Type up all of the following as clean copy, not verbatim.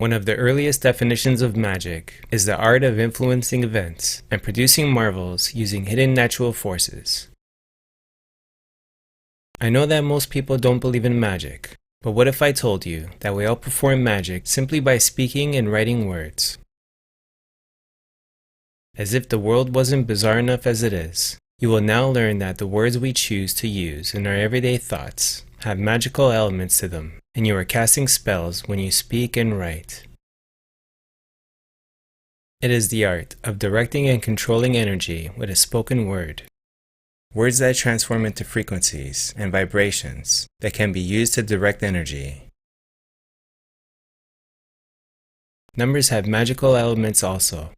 One of the earliest definitions of magic is the art of influencing events and producing marvels using hidden natural forces. I know that most people don't believe in magic, but what if I told you that we all perform magic simply by speaking and writing words? As if the world wasn't bizarre enough as it is, you will now learn that the words we choose to use in our everyday thoughts have magical elements to them, and you are casting spells when you speak and write. It is the art of directing and controlling energy with a spoken word. Words that transform into frequencies and vibrations that can be used to direct energy. Numbers have magical elements also.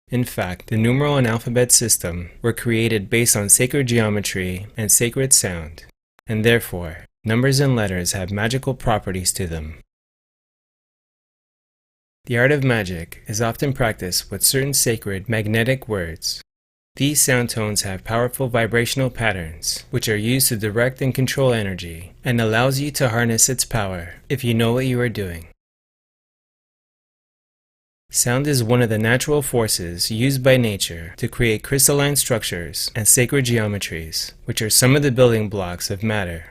In fact, the numeral and alphabet system were created based on sacred geometry and sacred sound, and therefore, numbers and letters have magical properties to them. The art of magic is often practiced with certain sacred magnetic words. These sound tones have powerful vibrational patterns, which are used to direct and control energy, and allows you to harness its power if you know what you are doing. Sound is one of the natural forces used by nature to create crystalline structures and sacred geometries, which are some of the building blocks of matter.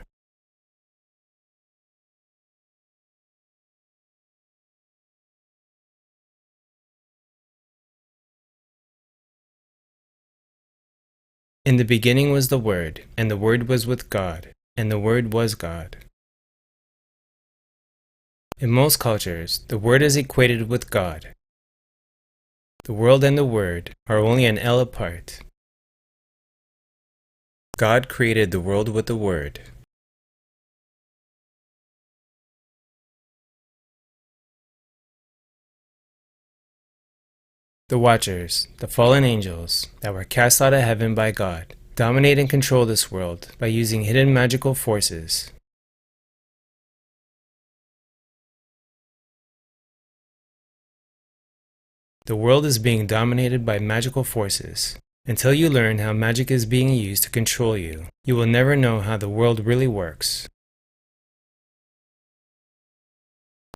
In the beginning was the Word, and the Word was with God, and the Word was God. In most cultures, the Word is equated with God. The world and the Word are only an L apart. God created the world with the Word. The Watchers, the fallen angels that were cast out of heaven by God, dominate and control this world by using hidden magical forces. The world is being dominated by magical forces. Until you learn how magic is being used to control you, you will never know how the world really works.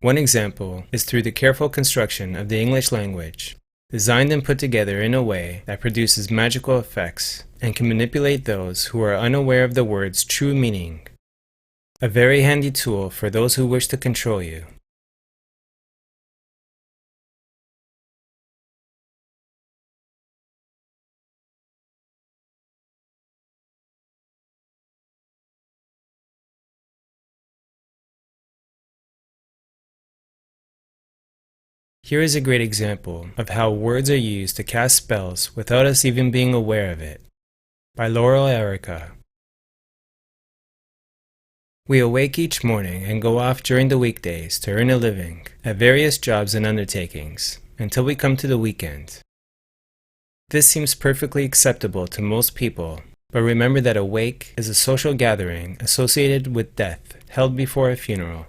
One example is through the careful construction of the English language, designed and put together in a way that produces magical effects and can manipulate those who are unaware of the word's true meaning. A very handy tool for those who wish to control you. Here is a great example of how words are used to cast spells without us even being aware of it. By Laurel Erica. We awake each morning and go off during the weekdays to earn a living at various jobs and undertakings until we come to the weekend. This seems perfectly acceptable to most people, but remember that a wake is a social gathering associated with death held before a funeral.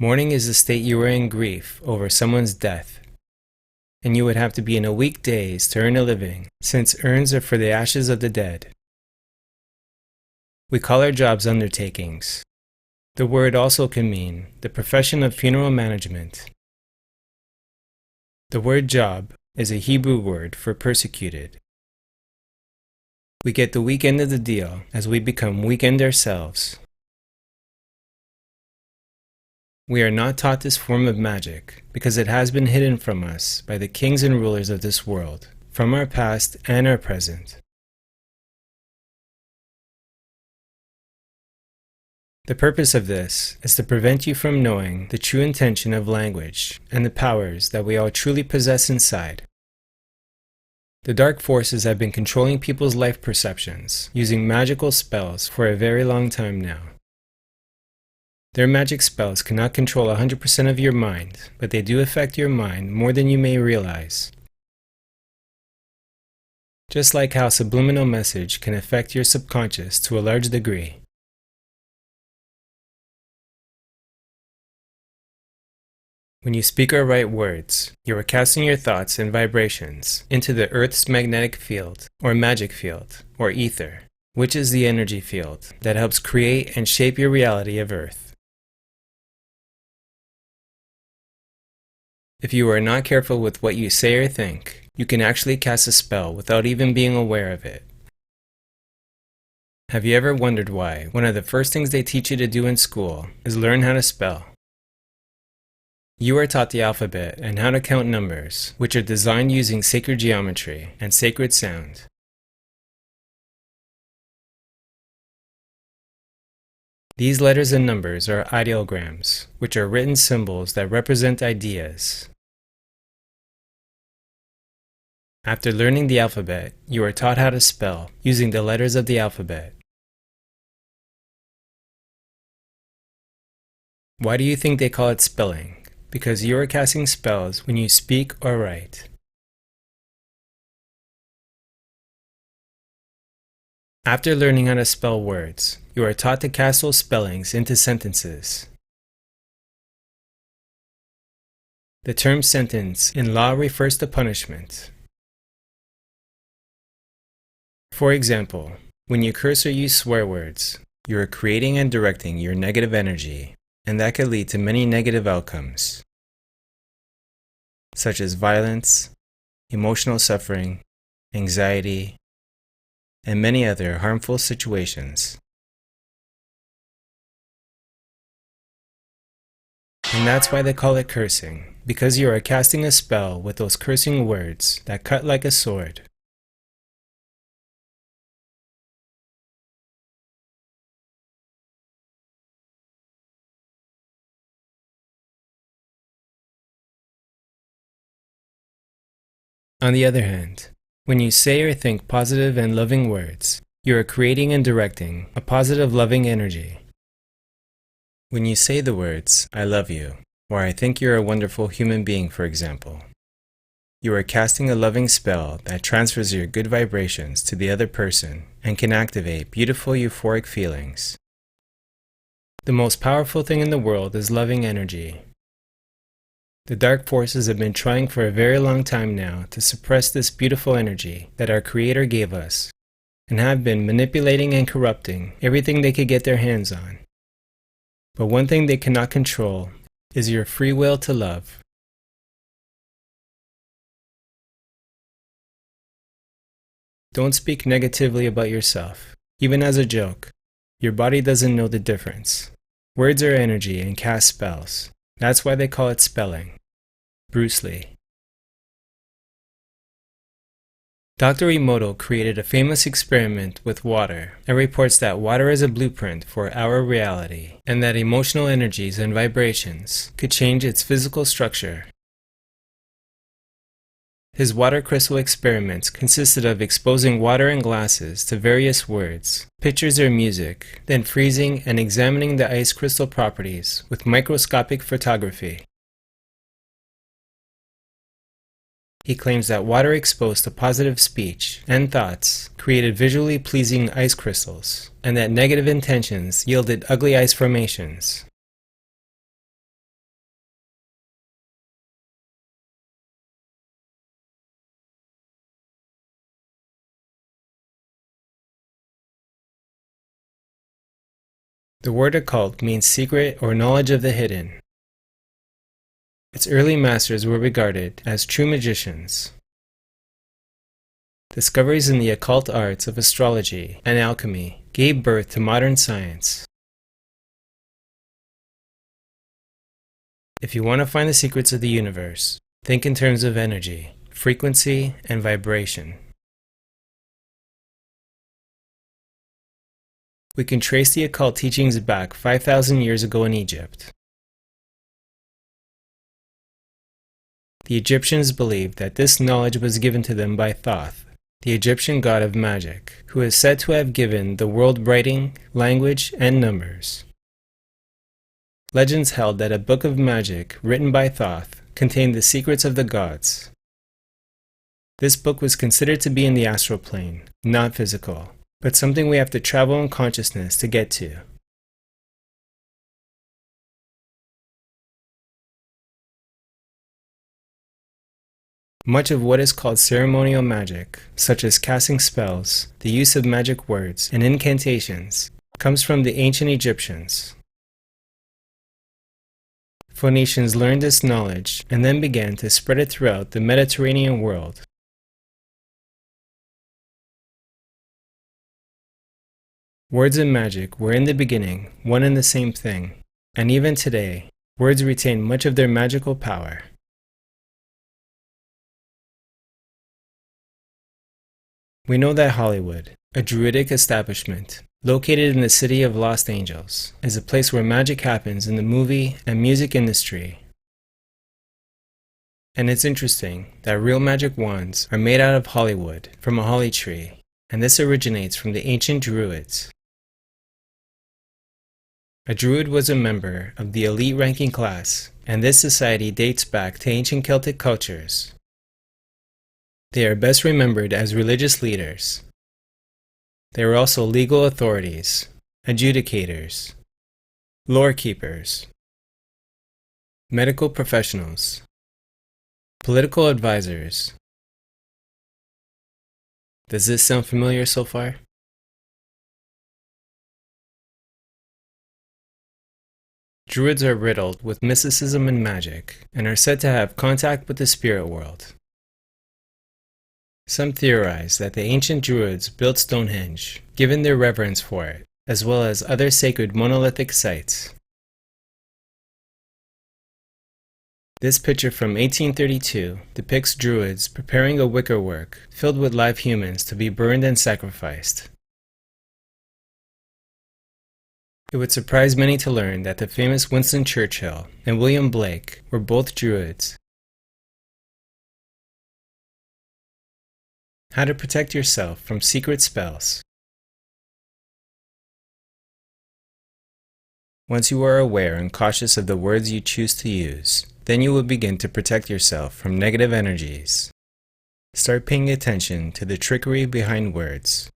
Mourning is the state you are in grief over someone's death, and you would have to be in a weekdays to earn a living, since urns are for the ashes of the dead. We call our jobs undertakings. The word also can mean the profession of funeral management. The word job is a Hebrew word for persecuted. We get the weak end of the deal as we become weakened ourselves. We are not taught this form of magic because it has been hidden from us by the kings and rulers of this world, from our past and our present. The purpose of this is to prevent you from knowing the true intention of language and the powers that we all truly possess inside. The dark forces have been controlling people's life perceptions using magical spells for a very long time now. Their magic spells cannot control 100% of your mind, but they do affect your mind more than you may realize. Just like how subliminal message can affect your subconscious to a large degree. When you speak or write words, you are casting your thoughts and vibrations into the Earth's magnetic field, or magic field, or ether, which is the energy field that helps create and shape your reality of Earth. If you are not careful with what you say or think, you can actually cast a spell without even being aware of it. Have you ever wondered why one of the first things they teach you to do in school is learn how to spell? You are taught the alphabet and how to count numbers, which are designed using sacred geometry and sacred sound. These letters and numbers are ideograms, which are written symbols that represent ideas. After learning the alphabet, you are taught how to spell using the letters of the alphabet. Why do you think they call it spelling? Because you are casting spells when you speak or write. After learning how to spell words, you are taught to cast those spellings into sentences. The term sentence in law refers to punishment. For example, when you curse or use swear words, you are creating and directing your negative energy, and that could lead to many negative outcomes, such as violence, emotional suffering, anxiety, and many other harmful situations. And that's why they call it cursing, because you are casting a spell with those cursing words that cut like a sword. On the other hand, when you say or think positive and loving words, you are creating and directing a positive loving energy. When you say the words, "I love you," or "I think you're a wonderful human being," for example, you are casting a loving spell that transfers your good vibrations to the other person and can activate beautiful euphoric feelings. The most powerful thing in the world is loving energy. The dark forces have been trying for a very long time now to suppress this beautiful energy that our Creator gave us, and have been manipulating and corrupting everything they could get their hands on. But one thing they cannot control is your free will to love. Don't speak negatively about yourself, even as a joke. Your body doesn't know the difference. Words are energy and cast spells. That's why they call it spelling. Bruce Lee. Dr. Emoto created a famous experiment with water and reports that water is a blueprint for our reality, and that emotional energies and vibrations could change its physical structure. His water crystal experiments consisted of exposing water in glasses to various words, pictures or music, then freezing and examining the ice crystal properties with microscopic photography. He claims that water exposed to positive speech and thoughts created visually pleasing ice crystals, and that negative intentions yielded ugly ice formations. The word occult means secret or knowledge of the hidden. Its early masters were regarded as true magicians. Discoveries in the occult arts of astrology and alchemy gave birth to modern science. If you want to find the secrets of the universe, think in terms of energy, frequency, and vibration. We can trace the occult teachings back 5,000 years ago in Egypt. The Egyptians believed that this knowledge was given to them by Thoth, the Egyptian god of magic, who is said to have given the world writing, language, and numbers. Legends held that a book of magic written by Thoth contained the secrets of the gods. This book was considered to be in the astral plane, not physical, but something we have to travel in consciousness to get to. Much of what is called ceremonial magic, such as casting spells, the use of magic words, and incantations, comes from the ancient Egyptians. Phoenicians learned this knowledge and then began to spread it throughout the Mediterranean world. Words and magic were in the beginning one and the same thing, and even today, words retain much of their magical power. We know that Hollywood, a druidic establishment located in the city of Los Angeles, is a place where magic happens in the movie and music industry. And it's interesting that real magic wands are made out of Hollywood from a holly tree, and this originates from the ancient Druids. A Druid was a member of the elite ranking class, and this society dates back to ancient Celtic cultures. They are best remembered as religious leaders. They were also legal authorities, adjudicators, lore keepers, medical professionals, political advisors. Does this sound familiar so far? Druids are riddled with mysticism and magic, and are said to have contact with the spirit world. Some theorize that the ancient Druids built Stonehenge, given their reverence for it, as well as other sacred monolithic sites. This picture from 1832 depicts Druids preparing a wickerwork filled with live humans to be burned and sacrificed. It would surprise many to learn that the famous Winston Churchill and William Blake were both Druids. How to protect yourself from secret spells. Once you are aware and cautious of the words you choose to use, then you will begin to protect yourself from negative energies. Start paying attention to the trickery behind words.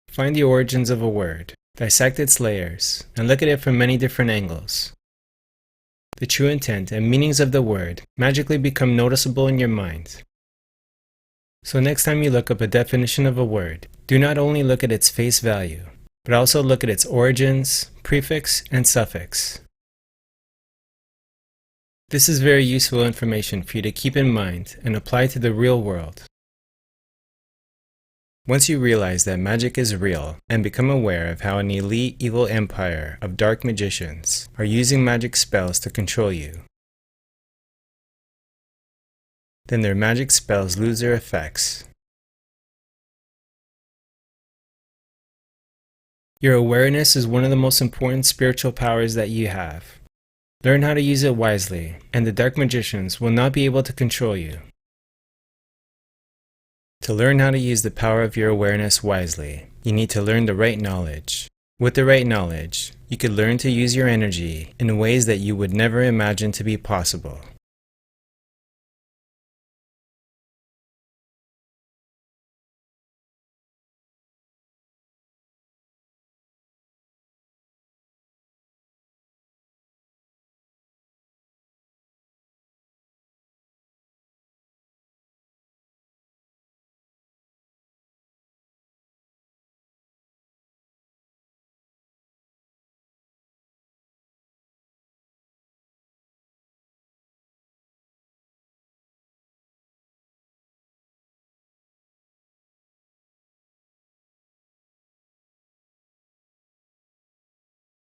Find the origins of a word. Dissect its layers, and look at it from many different angles. The true intent and meanings of the word magically become noticeable in your mind. So next time you look up a definition of a word, do not only look at its face value, but also look at its origins, prefix, and suffix. This is very useful information for you to keep in mind and apply to the real world. Once you realize that magic is real and become aware of how an elite evil empire of dark magicians are using magic spells to control you, then their magic spells lose their effects. Your awareness is one of the most important spiritual powers that you have. Learn how to use it wisely, and the dark magicians will not be able to control you. To learn how to use the power of your awareness wisely, you need to learn the right knowledge. With the right knowledge, you could learn to use your energy in ways that you would never imagine to be possible.